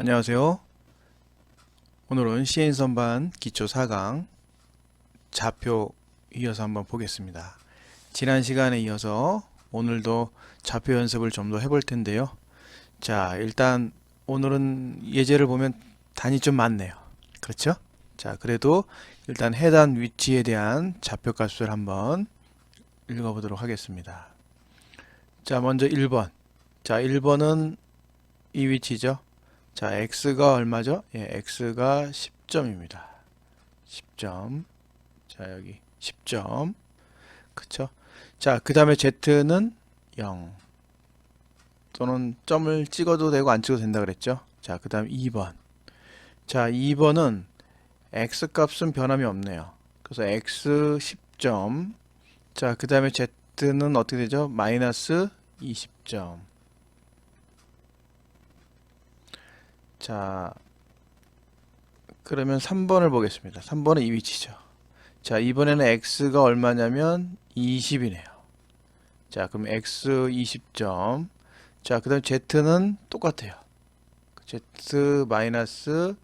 안녕하세요. 오늘은 시인 선반 기초 4강 좌표 이어서 한번 보겠습니다. 지난 시간에 이어서 오늘도 좌표 연습을 좀 더 해볼 텐데요. 자, 일단 오늘은 예제를 보면 단이 좀 많네요. 그렇죠? 자, 그래도 일단 해당 위치에 대한 좌표 값을 한번 읽어보도록 하겠습니다. 자, 먼저 1번. 자, 1번은 이 위치죠. 자, x가 얼마죠? 예, x가 10점입니다. 10점. 자, 여기 10점. 그쵸? 자, 그 다음에 z는 0. 또는 점을 찍어도 되고 안 찍어도 된다 그랬죠? 자, 그 다음 2번. 자, 2번은 x 값은 변함이 없네요. 그래서 x 10점. 자, 그 다음에 z는 어떻게 되죠? 마이너스 20점. 자, 그러면 3번을 보겠습니다. 3번은 이 위치죠. 자, 이번에는 x가 얼마냐면 20이네요. 자, 그럼 x 20점. 자, 그 다음 z는 똑같아요. z 마이너스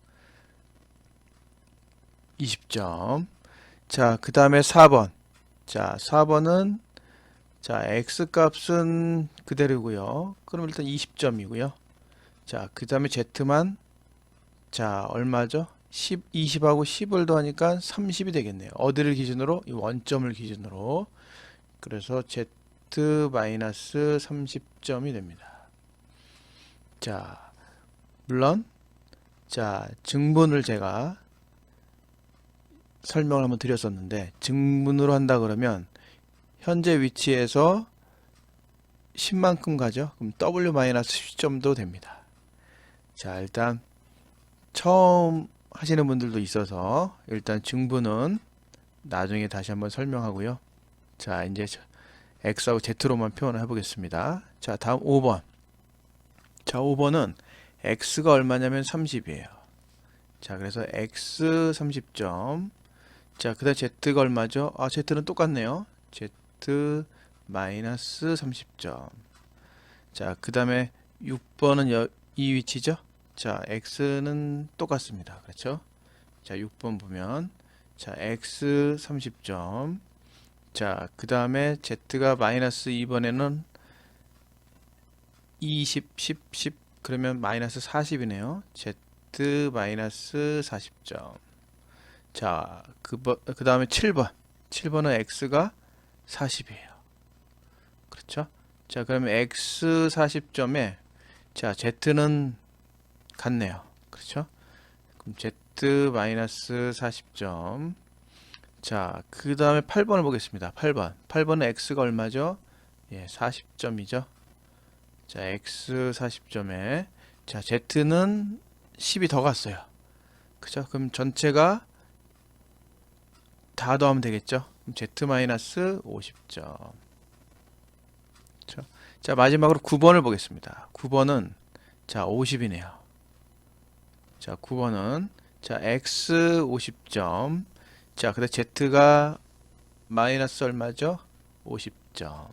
20점. 자, 그 다음에 4번. 자, 4번은 자, x 값은 그대로고요. 그럼 일단 20점이고요. 자, 그 다음에 z만 자, 얼마죠? 20하고 10을 더하니까 30이 되겠네요. 어디를 기준으로? 이 원점을 기준으로. 그래서 z-30점이 됩니다. 자, 물론 자, 증분을 제가 설명을 한번 드렸었는데 증분으로 한다 그러면 현재 위치에서 10만큼 가죠. 그럼 w-10점도 됩니다. 자, 일단 처음 하시는 분들도 있어서 일단 증분은 나중에 다시 한번 설명하고요. 자, 이제 x하고 z로만 표현을 해보겠습니다. 자, 다음 5번. 자, 5번은 x가 얼마냐면 30이에요. 자, 그래서 x 30점. 자, 그 다음 z가 얼마죠? 아, z는 똑같네요. z 마이너스 30점. 자, 그 다음에 6번은 이 위치죠? 자, x는 똑같습니다. 그렇죠? 자, 6번 보면 자, x 30점. 자, 그 다음에 z가 마이너스 2번에는 20, 10, 10 그러면 마이너스 40이네요. z 마이너스 40점. 자, 그 다음에 7번. 7번은 x가 40이에요. 그렇죠? 자, 그러면 x 40점에 자, z는 같네요. 그렇죠? 그럼 z 마이너스 40점. 자, 그 다음에 8번을 보겠습니다. 8번. 8번은 x가 얼마죠? 예, 40점이죠. 자, x 40점에 자, z는 10이 더 갔어요. 그죠? 그럼 전체가 다 더하면 되겠죠? 그럼 z 마이너스 50점. 그렇죠? 자, 마지막으로 9번을 보겠습니다. 9번은 자, 50이네요. 자, 9번은 자, x 50점. 자, 그다음 z가 마이너스 얼마죠? 50점.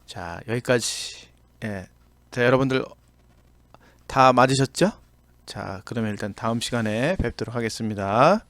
자, 여기까지. 예. 자, 여러분들 다 맞으셨죠? 자, 그러면 일단 다음 시간에 뵙도록 하겠습니다.